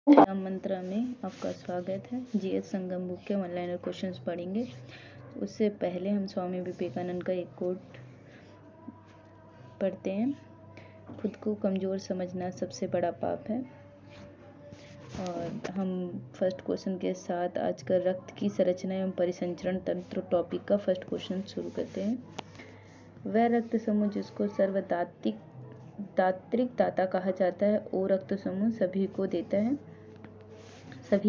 मंत्र में आपका स्वागत है। जीएस संगम बुक के ऑनलाइन क्वेश्चंस पढ़ेंगे। उससे पहले हम स्वामी विवेकानंद का एक कोट पढ़ते हैं। खुद को कमज़ोर समझना सबसे बड़ा पाप है। और हम फर्स्ट क्वेश्चन के साथ आज का रक्त की संरचना एवं परिसंचरण तंत्र टॉपिक का फर्स्ट क्वेश्चन शुरू करते हैं। वह रक्त समूह जिसको दात्रिक दाता कहा जाता है, वो रक्त समूह सभी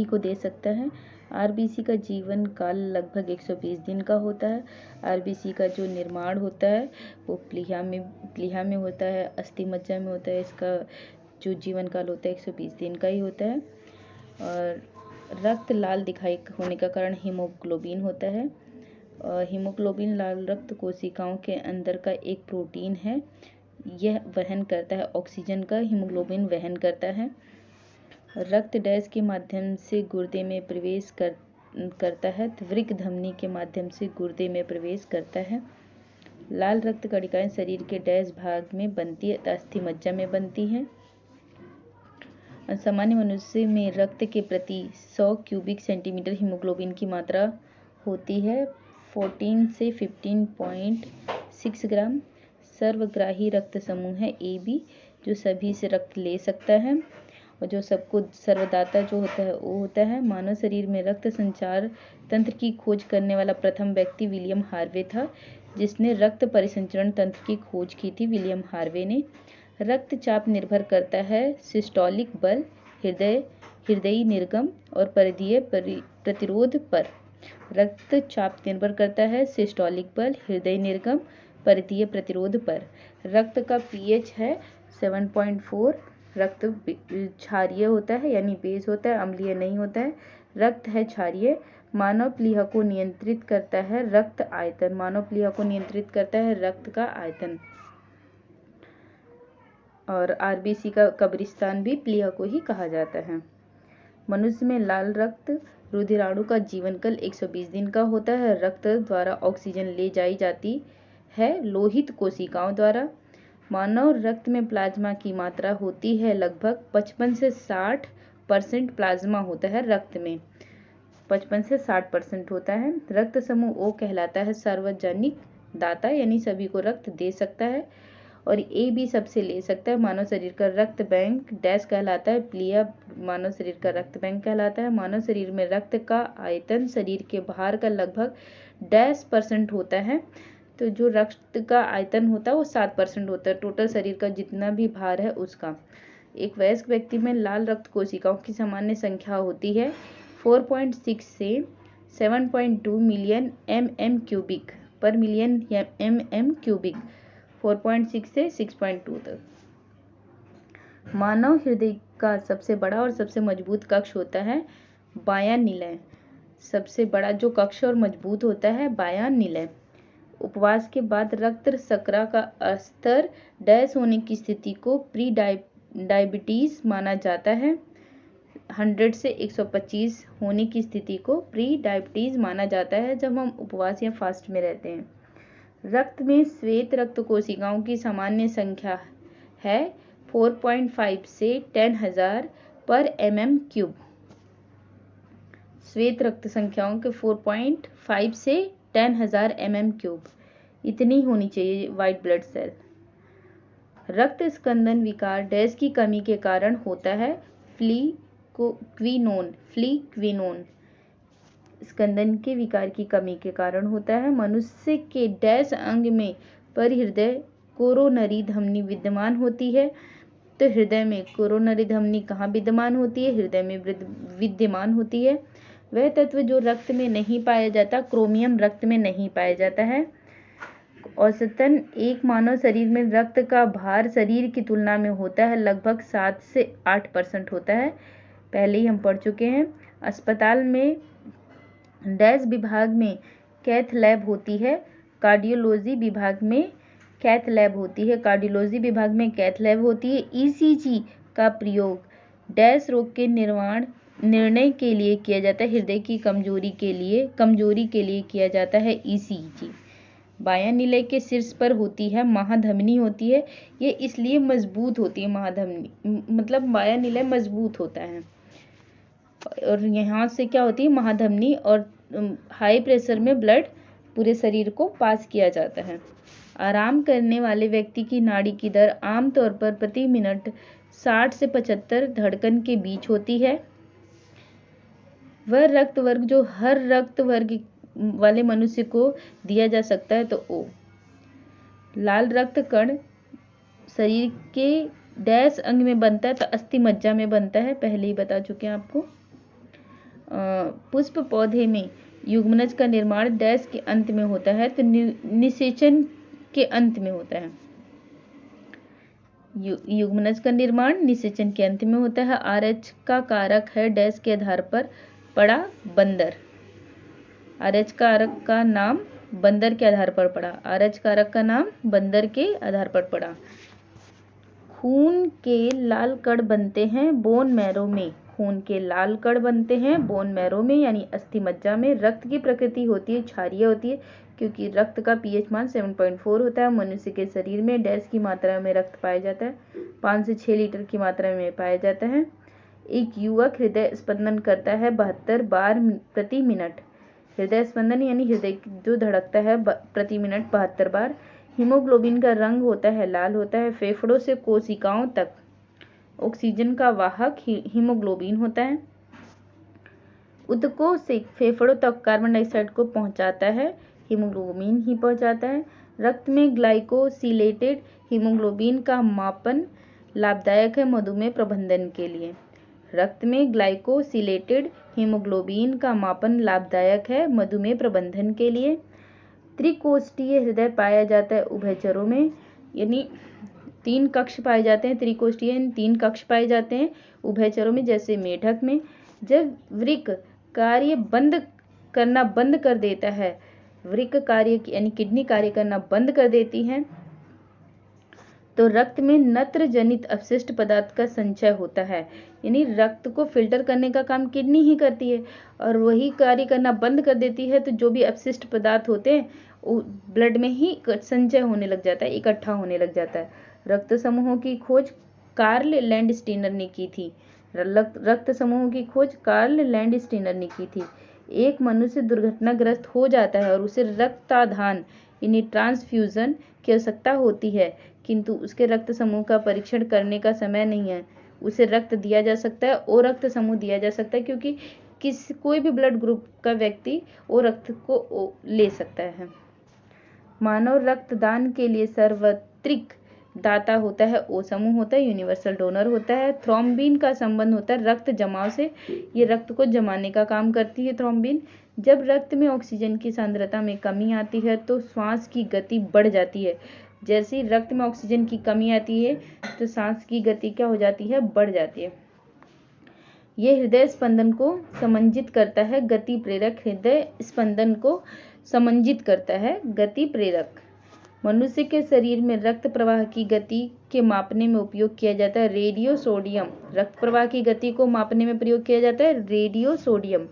को दे सकता है। आरबीसी का जीवन काल लगभग 120 दिन का होता है। आरबीसी का जो निर्माण होता है वो प्लीहा में होता है, अस्थि मज्जा में होता है। इसका जो जीवन काल होता है 120 दिन का ही होता है। और रक्त लाल दिखाई होने का कारण हीमोग्लोबिन होता है। हीमोग्लोबिन लाल रक्त कोशिकाओं के अंदर का एक प्रोटीन है। यह वहन करता है ऑक्सीजन का। हीमोग्लोबिन वहन करता है। रक्त डैश के माध्यम से गुर्दे में प्रवेश करता है। त्वरित धमनी के माध्यम से गुर्दे में प्रवेश करता है। लाल रक्त कणिकाएं शरीर के डैश भाग में बनती है, अस्थि मज्जा में बनती हैं। सामान्य मनुष्य में रक्त के प्रति 100 क्यूबिक सेंटीमीटर हीमोग्लोबिन की मात्रा होती है, 14 से 15.6 ग्राम। सर्वग्राही रक्त समूह है AB, जो सभी से रक्त ले सकता है और जो सबको सर्वदाता जो होता है वो होता है। मानव शरीर में रक्त संचार तंत्र की खोज करने वाला प्रथम व्यक्ति विलियम हार्वे था, जिसने रक्त परिसंचरण तंत्र की खोज की थी। विलियम हार्वे ने। रक्तचाप निर्भर करता है सिस्टोलिक बल, हृदयी निर्गम और परिधीय प्रतिरोध पर। रक्तचाप निर्भर करता है सिस्टोलिक बल, हृदय निर्गम, परिधीय प्रतिरोध पर। रक्त का पीएच है 7.4। रक्त क्षारीय होता है यानी बेस होता है, अम्लीय नहीं होता है। रक्त है क्षारीय। मानव प्लीहा को नियंत्रित करता है रक्त आयतन। मानव प्लीहा को नियंत्रित करता है रक्त का आयतन। और आरबीसी का कब्रिस्तान भी प्लीहा को ही कहा जाता है। मनुष्य में लाल रक्त रुधिराणु का जीवनकाल 120 दिन का होता है। रक्त द्वारा ऑक्सीजन ले जाई जाती है लोहित कोशिकाओं द्वारा। मानव रक्त में प्लाज्मा की मात्रा होती है लगभग 55 से 60% प्लाज्मा होता है रक्त में, 55 से 60% होता है। रक्त समूह O कहलाता है सार्वजनिक दाता, यानी सभी को रक्त दे सकता है। और AB सबसे ले सकता है। मानव शरीर का रक्त बैंक डैश कहलाता है प्लीहा। मानव शरीर का रक्त बैंक कहलाता है। मानव शरीर में रक्त का आयतन शरीर के भार का लगभग %% होता है। तो जो रक्त का आयतन होता है वो 7% होता है टोटल शरीर का जितना भी भार है उसका। एक वयस्क व्यक्ति में लाल रक्त कोशिकाओं की सामान्य संख्या होती है 4.6 से 7.2 मिलियन mm क्यूबिक पर मिलियन mm क्यूबिक, 4.6 से 6.2 तक। मानव हृदय का सबसे बड़ा और सबसे मजबूत कक्ष होता है बायां निलय। सबसे बड़ा जो कक्ष और मजबूत होता है बायां निलय। उपवास के बाद रक्त शर्करा का स्तर डैश होने की स्थिति को प्री डायबिटीज माना जाता है। 100 से 125 होने की स्थिति को प्री डायबिटीज माना जाता है जब हम उपवास या फास्ट में रहते हैं। रक्त में श्वेत रक्त कोशिकाओं की सामान्य संख्या है 4.5 से 10,000 पर mm क्यूब। श्वेत रक्त संख्याओं के 4.5 से 10,000 mm क्यूब इतनी होनी चाहिए वाइट ब्लड सेल। रक्त स्कंदन विकार डैश की कमी के कारण होता है फ्लीक्विनोन स्कंदन के विकार की कमी के कारण होता है। मनुष्य के डैश अंग में परिहृदय कोरोनरी धमनी विद्यमान होती है। तो हृदय में कोरोनरी धमनी कहाँ विद्यमान होती है? हृदय में विद्यमान होती है। वह तत्व जो रक्त में नहीं पाया जाता, क्रोमियम रक्त में नहीं पाया जाता है। औसतन एक मानव शरीर में रक्त का भार शरीर की तुलना में होता है लगभग 7 से 8% होता है। पहले ही हम पढ़ चुके हैं। अस्पताल में डैश विभाग में कैथ लैब होती है, कार्डियोलॉजी विभाग में कैथ लैब होती है। कार्डियोलॉजी विभाग में कैथ लैब होती है। ECG का प्रयोग डैश रोग के निर्णय के लिए किया जाता है। हृदय की कमजोरी के लिए किया जाता है ECG। बायां निलय के शीर्ष पर होती है महाधमनी होती है। ये इसलिए मजबूत होती है महाधमनी, मतलब बायां निलय मजबूत होता है। और यहाँ से क्या होती है, महाधमनी और हाई प्रेशर में ब्लड पूरे शरीर को पास किया जाता है। आराम करने वाले व्यक्ति की नाड़ी की दर आमतौर पर प्रति मिनट 60 से 75 धड़कन के बीच होती है। वह रक्त वर्ग जो हर रक्त वर्ग वाले मनुष्य को दिया जा सकता है, तो ओ। लाल रक्त कण शरीर के डैश अंग में बनता है, तो अस्थि मज्जा में बनता है, पहले ही बता चुके हैं आपको। पुष्प पौधे में युग्मनज का निर्माण डैश के अंत में होता है, तो निषेचन के अंत में होता है। युग्मनज का निर्माण निषेचन के अंत में होता है। आरएच का कारक है डैश के आधार पर पड़ा बंदर। आरएच कारक का नाम बंदर के आधार पर पड़ा। आरएच कारक का नाम बंदर के आधार पर पड़ा। खून के लाल कण बनते हैं बोन मैरो में। खून के लाल कण बनते हैं बोन मैरो में, यानी अस्थि मज्जा में। रक्त की प्रकृति होती है क्षारीय होती है, क्योंकि रक्त का पीएच मान 7.4 होता है। मनुष्य के शरीर में डैश की मात्रा में रक्त पाया जाता है, 5 से 6 लीटर की मात्रा में पाया जाता है। एक युवक हृदय स्पंदन करता है 72 बार प्रति मिनट। हृदय स्पंदन यानी हृदय जो धड़कता है प्रति मिनट 72 बार। हीमोग्लोबिन का रंग होता है लाल होता है। फेफड़ों से कोशिकाओं तक ऑक्सीजन का वाहक हीमोग्लोबिन होता है। ऊतकों से फेफड़ों तक कार्बन डाइऑक्साइड को पहुंचाता है, हीमोग्लोबिन ही पहुंचाता है। रक्त में ग्लाइकोसिलेटेड हीमोग्लोबिन का मापन लाभदायक है मधुमेह प्रबंधन के लिए। रक्त में ग्लाइकोसिलेटेड हीमोग्लोबिन का मापन लाभदायक है मधुमेह प्रबंधन के लिए। त्रिकोष्ठीय हृदय पाया जाता है उभयचरों में, यानी 3 कक्ष पाए जाते हैं। त्रिकोष्ठीय 3 कक्ष पाए जाते हैं उभयचरों में, जैसे मेढक में। जब वृक्क कार्य बंद कर देता है, वृक्क कार्य यानी किडनी कार्य करना बंद कर देती है, तो रक्त में नत्र जनित अपशिष्ट पदार्थ का संचय होता है। यानी रक्त को फिल्टर करने का काम किडनी ही करती है, और वही कार्य करना बंद कर देती है, तो जो भी अपशिष्ट पदार्थ होते हैं वो ब्लड में ही संचय होने लग जाता है, इकट्ठा होने लग जाता है। रक्त समूहों की खोज कार्ल लैंडस्टीनर ने की थी। रक्त समूहों की खोज कार्ल लैंडस्टीनर ने की थी। एक मनुष्य दुर्घटनाग्रस्त हो जाता है और उसे रक्ताधान यानी ट्रांसफ्यूजन की आवश्यकता होती है, किंतु उसके रक्त समूह का परीक्षण करने का समय नहीं है। उसे रक्त दिया जा सकता है, ओ रक्त समूह दिया जा सकता है, क्योंकि कोई भी ब्लड ग्रुप का व्यक्ति ओ रक्त को ले सकता है। मानव रक्तदान के लिए सर्वत्रिक दाता होता है, ओ समूह होता है, यूनिवर्सल डोनर होता है। थ्रोम्बिन का संबंध होता है रक्त जमाव से, ये रक्त को जमाने का काम करती है थ्रोम्बिन। जब रक्त में ऑक्सीजन की सांद्रता में कमी आती है तो श्वास की गति बढ़ जाती है। जैसे ही रक्त में ऑक्सीजन की कमी आती है तो सांस की गति क्या हो जाती है, बढ़ जाती है। ये हृदय स्पंदन को समंजित करता है, गति प्रेरक। हृदय स्पंदन को समंजित करता है, गति प्रेरक। मनुष्य के शरीर में रक्त प्रवाह की गति के मापने में उपयोग किया जाता है रेडियो सोडियम। रक्त प्रवाह की गति को मापने में प्रयोग किया जाता है रेडियो सोडियम।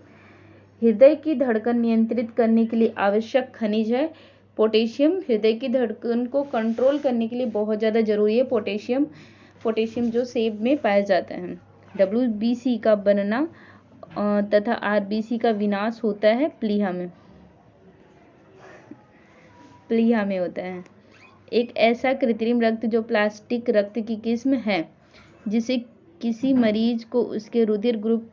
हृदय की धड़कन नियंत्रित करने के लिए आवश्यक खनिज है पोटेशियम। हृदय की धड़कन को कंट्रोल करने के लिए बहुत ज़्यादा जरूरी है पोटेशियम जो सेब में पाया जाता है। WBC का बनना तथा RBC का विनाश होता है प्लीहा में होता है। एक ऐसा कृत्रिम रक्त जो प्लास्टिक रक्त की किस्म है, जिसे किसी मरीज को उसके रुधिर ग्रुप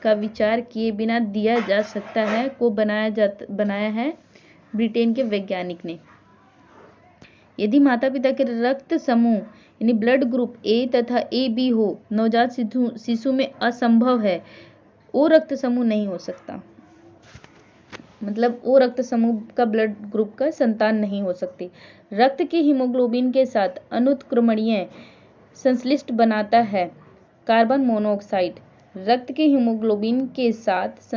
का विचार किए बिना दिया जा सकता है, को बनाया है ब्रिटेन के वैज्ञानिक ने। यदि माता पिता के रक्त समूह यानी ब्लड ग्रुप A तथा AB हो, नवजात शिशु में असंभव है, ओ रक्त समूह नहीं हो सकता। मतलब ओ रक्त समूह का ब्लड ग्रुप का संतान नहीं हो सकती। रक्त के हीमोग्लोबिन के साथ अनुत्क्रमणीय संश्लिष्ट बनाता है कार्बन मोनोऑक्साइड। रक्त के हीमोग्लोबिन के साथ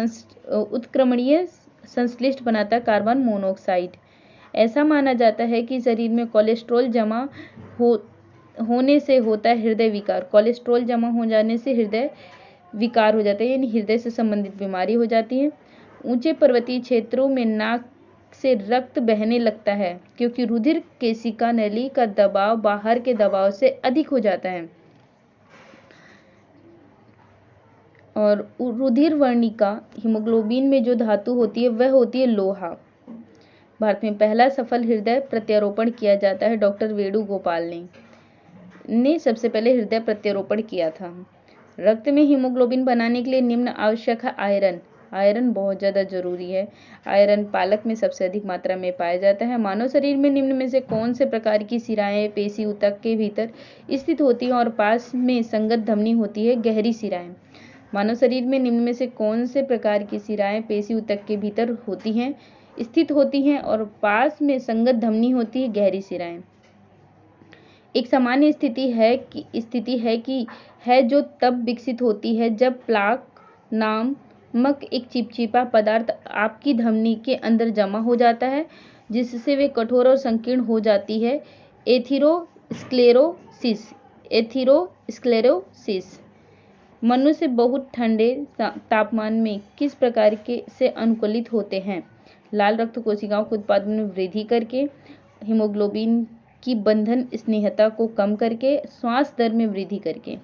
उत्क्रमणीय संश्लिष्ट बनाता है कार्बन मोनोऑक्साइड। ऐसा माना जाता है कि शरीर में कोलेस्ट्रॉल जमा होने से होता है हृदय विकार। कोलेस्ट्रॉल जमा हो जाने से हृदय विकार हो जाता है, यानी हृदय से संबंधित बीमारी हो जाती है। ऊंचे पर्वतीय क्षेत्रों में नाक से रक्त बहने लगता है, क्योंकि रुधिर केशिका नली का दबाव बाहर के दबाव से अधिक हो जाता है। और रुधिर वर्णिका हीमोग्लोबिन में जो धातु होती है वह होती है लोहा। भारत में पहला सफल हृदय प्रत्यारोपण किया जाता है डॉक्टर वेणुगोपाल ने सबसे पहले हृदय प्रत्यारोपण किया था। रक्त में हीमोग्लोबिन बनाने के लिए निम्न आवश्यक है आयरन। आयरन बहुत ज़्यादा जरूरी है। आयरन पालक में सबसे अधिक मात्रा में पाया जाता है। मानव शरीर में निम्न में से कौन से प्रकार की शिराएं पेशी ऊतक के भीतर स्थित होती हैं और पास में संगत धमनी होती है? गहरी शिराएं। मानव शरीर में निम्न में से कौन से प्रकार की शिराएं पेशी ऊतक के भीतर होती हैं, स्थित होती हैं और पास में संगत धमनी होती है? गहरी शिराएं। एक सामान्य स्थिति है जो तब विकसित होती है जब प्लाक नामक एक चिपचिपा पदार्थ आपकी धमनी के अंदर जमा हो जाता है, जिससे वे कठोर और संकीर्ण हो जाती है। एथेरोस्क्लेरोसिस। मनुष्य बहुत ठंडे तापमान में किस प्रकार से अनुकूलित होते हैं? लाल रक्त कोशिकाओं के उत्पादन में वृद्धि करके, हीमोग्लोबिन की बंधन स्नेहता को कम करके, श्वास दर में वृद्धि करके।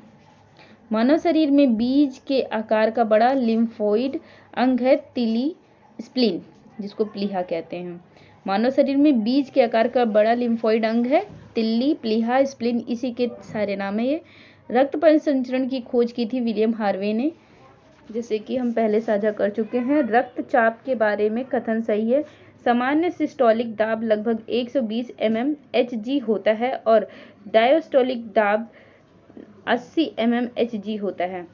मानव शरीर में बीज के आकार का बड़ा लिम्फोइड अंग है तिली स्प्लीन, जिसको प्लीहा कहते हैं। मानव शरीर में बीज के आकार का बड़ा लिम्फोइड अंग है तिल्ली, प्लीहा, स्प्लीन, इसी के सारे नाम है ये। रक्त परिसंचरण की खोज की थी विलियम हार्वे ने, जैसे कि हम पहले साझा कर चुके हैं। रक्तचाप के बारे में कथन सही है। सामान्य सिस्टोलिक दाब लगभग 120 mmHg होता है और डायस्टोलिक दाब 80 mmHg होता है।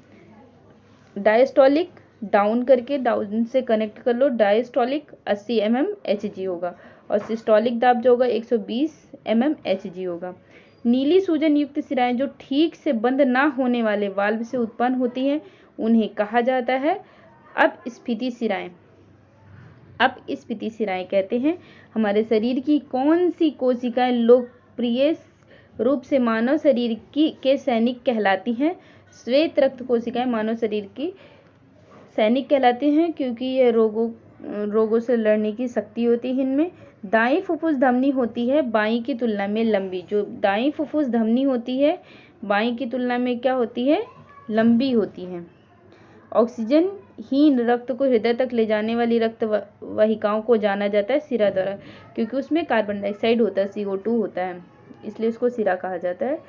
डायस्टोलिक डाउन करके डाउन से कनेक्ट कर लो, डायस्टोलिक 80 mmHg होगा और सिस्टोलिक दाब जो होगा 120 mmHg होगा। नीली सूजन युक्त शिराएं जो ठीक से बंद ना होने वाले वाल्व से उत्पन्न होती हैं उन्हें कहा जाता है अपस्फीति शिराएं। अपस्फीति शिराएं कहते हैं। हमारे शरीर की कौन सी कोशिकाएं लोकप्रिय रूप से मानव शरीर के सैनिक कहलाती हैं? श्वेत रक्त कोशिकाएं मानव शरीर की सैनिक कहलाती हैं क्योंकि ये रोगों से लड़ने की शक्ति होती है इनमें। दाईं फुफ्फुस धमनी होती है बाईं की तुलना में लंबी। जो दाईं फुफ्फुस धमनी होती है बाईं की तुलना में क्या होती है? लंबी होती है। ऑक्सीजन हीन रक्त को हृदय तक ले जाने वाली रक्त वाहिकाओं को जाना जाता है सिरा द्वारा, क्योंकि उसमें कार्बन डाइऑक्साइड होता है, CO2 होता है, इसलिए उसको सिरा कहा जाता है।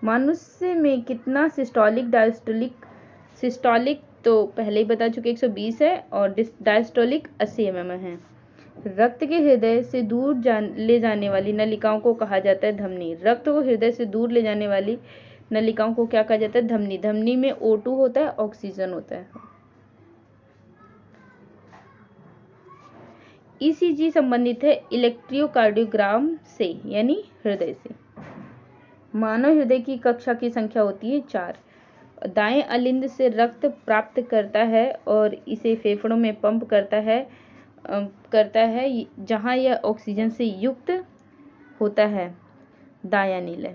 मनुष्य में कितना सिस्टोलिक डायस्टोलिक? सिस्टोलिक तो पहले ही बता चुके 120 है और डायस्टोलिक 80 mm है। रक्त के हृदय से दूर ले जाने वाली नलिकाओं को कहा जाता है धमनी। रक्त को हृदय से दूर ले जाने वाली नलिकाओं को क्या कहा जाता है? धमनी। धमनी में O2 होता है, ऑक्सीजन होता है। ECG संबंधित है इलेक्ट्रोकार्डियोग्राम से, यानी हृदय से। मानव हृदय की कक्षा की संख्या होती है 4। दाएं अलिंद से रक्त प्राप्त करता है और इसे फेफड़ों में पंप करता है जहां यह ऑक्सीजन से युक्त होता है। दायां नीले।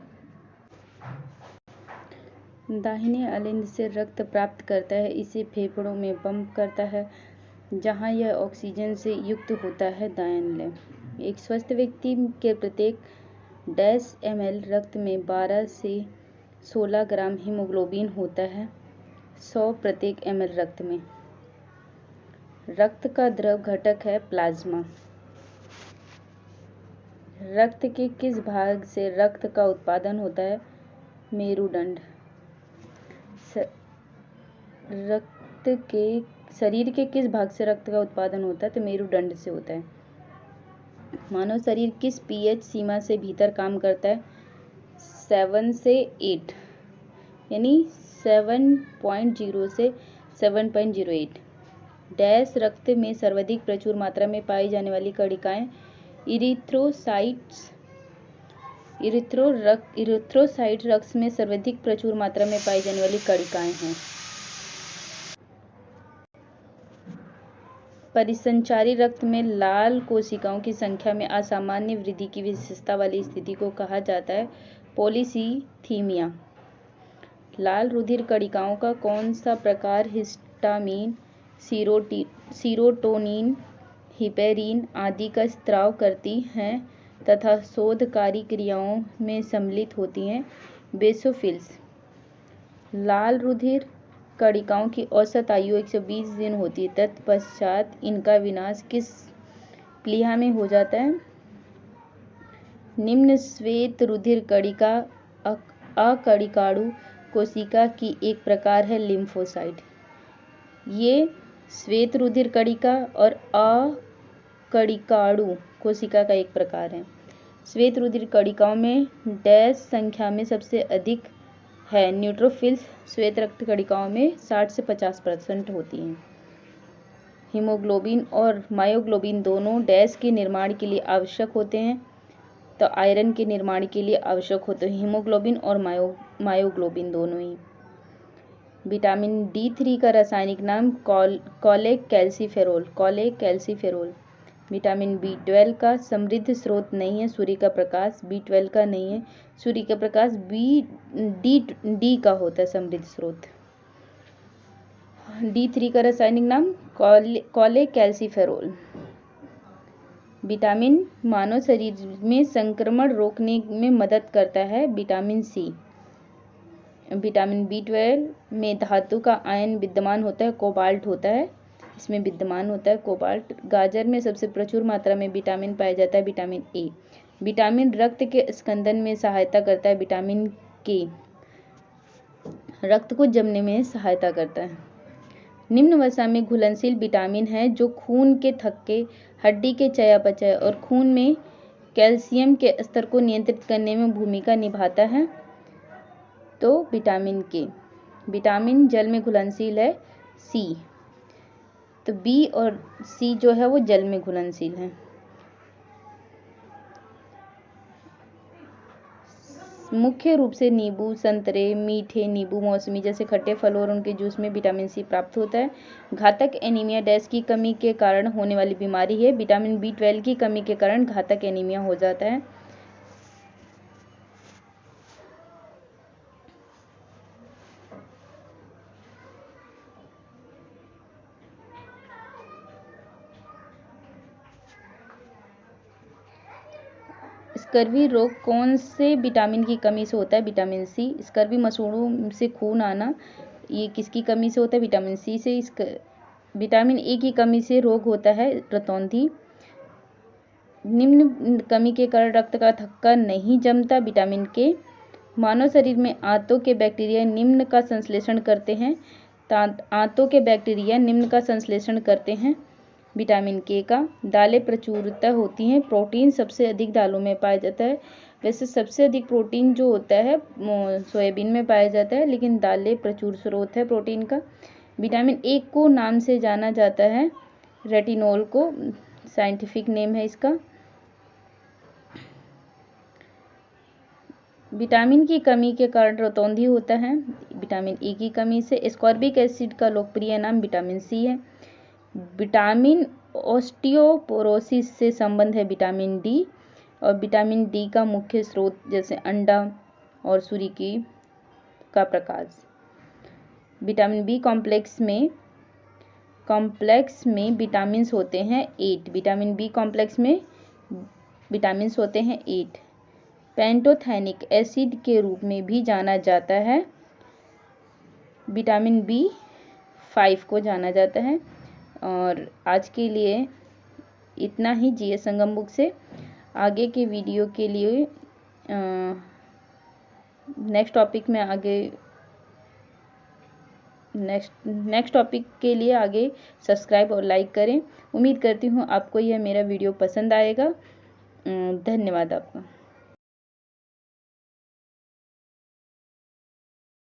दाहिने अलिंद से रक्त प्राप्त करता है, इसे फेफड़ों में पंप करता है जहां यह ऑक्सीजन से युक्त होता है। दायां नीले। एक स्वस्थ व्यक्ति के प्रत्येक ml रक्त में 12 से 16 ग्राम हीमोग्लोबिन होता है 100 प्रत्येक ml रक्त में। रक्त का द्रव घटक है प्लाज्मा। रक्त के किस भाग से रक्त का उत्पादन होता है? मेरुदंड। शरीर के किस भाग से रक्त का उत्पादन होता है? तो मेरुदंड से होता है। मानव शरीर किस pH सीमा से भीतर काम करता है? 7 से 8, यानी 7.0 से 7.08। डैश रक्त में सर्वाधिक प्रचुर मात्रा में पाई जाने वाली कणिकाएं इरिथ्रोसाइट्स। इरिथ्रोसाइट रक्त में सर्वाधिक प्रचुर मात्रा में पाई जाने वाली कणिकाएं हैं। परिसंचारी रक्त में लाल कोशिकाओं की संख्या में असामान्य वृद्धि की विशेषता वाली स्थिति को कहा जाता है पॉलीसीथीमिया। लाल रुधिर कणिकाओं का कौन सा प्रकार हिस्टामिन, सीरोटोनिन, हिपेरिन आदि का स्त्राव करती हैं तथा शोधकारी क्रियाओं में सम्मिलित होती हैं? बेसोफिल्स। लाल रुधिर कणिकाओं की औसत आयु 120 दिन होती है। तत्पश्चात इनका विनाश किस प्लीहा में हो जाता है? निम्न श्वेत रुधिर कणिका अकणिकाणु कोशिका की एक प्रकार है लिम्फोसाइट। ये श्वेत रुधिर कणिका और अकणिकाणु कोशिका का एक प्रकार है। श्वेत रुधिर कणिकाओं में डैश संख्या में सबसे अधिक है। न्यूट्रोफिल्स श्वेत रक्त कणिकाओं में 60 से 50% होती हैं। हीमोग्लोबिन और मायोग्लोबिन दोनों डैश के निर्माण के लिए आवश्यक होते हैं, तो आयरन के निर्माण के लिए आवश्यक होते हैं हीमोग्लोबिन और मायोग्लोबिन दोनों ही। विटामिन D3 का रासायनिक नाम कोलेकैल्सिफेरोल। विटामिन B12 का समृद्ध स्रोत नहीं है सूर्य का प्रकाश। B12 का नहीं है सूर्य का प्रकाश। D का होता है समृद्ध स्रोत। D3 का रासायनिक नाम कोलेकैल्सिफेरोल। विटामिन मानव शरीर में संक्रमण रोकने में मदद करता है। Vitamin C। विटामिन B12 में धातु का आयन विद्यमान होता है, कोबाल्ट होता है, इसमें विद्यमान होता है कोबाल्ट। गाजर में सबसे प्रचुर मात्रा में विटामिन पाया जाता है, विटामिन A। विटामिन रक्त के स्कंदन में सहायता करता है। विटामिन K रक्त को जमने में सहायता करता है। निम्न वसा में घुलनशील विटामिन है जो खून के थक्के, हड्डी के चयापचय और खून में कैल्शियम के स्तर को नियंत्रित करने में भूमिका निभाता है। तो विटामिन K। विटामिन जल में घुलनशील है C। तो B और C जो है वो जल में घुलनशील है। मुख्य रूप से नींबू, संतरे, मीठे नींबू, मौसमी जैसे खट्टे फलों और उनके जूस में विटामिन C प्राप्त होता है। घातक एनीमिया डैश की कमी के कारण होने वाली बीमारी है। विटामिन B12 की कमी के कारण घातक एनीमिया हो जाता है। स्कर्वी रोग कौन से विटामिन की कमी से होता है? Vitamin C। स्कर्वी मसूड़ों से खून आना, ये किसकी कमी से होता है? विटामिन C से। विटामिन A की कमी से रोग होता है रतौंधी। निम्न कमी के कारण रक्त का थक्का नहीं जमता, विटामिन K। मानव शरीर में आंतों के बैक्टीरिया निम्न का संश्लेषण करते हैं। आंतों के बैक्टीरिया निम्न का संश्लेषण करते हैं, विटामिन K का। दालें प्रचुरता होती हैं। प्रोटीन सबसे अधिक दालों में पाया जाता है। वैसे सबसे अधिक प्रोटीन जो होता है सोयाबीन में पाया जाता है, लेकिन दालें प्रचुर स्रोत है प्रोटीन का। विटामिन A को नाम से जाना जाता है, रेटिनोल को साइंटिफिक नेम है इसका। विटामिन की कमी के कारण रतौंधी होता है, विटामिन A की कमी से। एस्कॉर्बिक एसिड का लोकप्रिय नाम विटामिन C है। विटामिन ऑस्टियोपोरोसिस से संबंध है, विटामिन D। और विटामिन D का मुख्य स्रोत जैसे अंडा और सूर्य का प्रकाश। विटामिन B कॉम्प्लेक्स में विटामिन होते हैं 8। विटामिन B कॉम्प्लेक्स में विटामिन होते हैं 8। पेंटोथेनिक एसिड के रूप में भी जाना जाता है, विटामिन B5 को जाना जाता है। और आज के लिए इतना ही GS संगम बुक से। आगे के वीडियो के लिए नेक्स्ट टॉपिक के लिए आगे सब्सक्राइब और लाइक करें। उम्मीद करती हूँ आपको यह मेरा वीडियो पसंद आएगा। धन्यवाद आपका।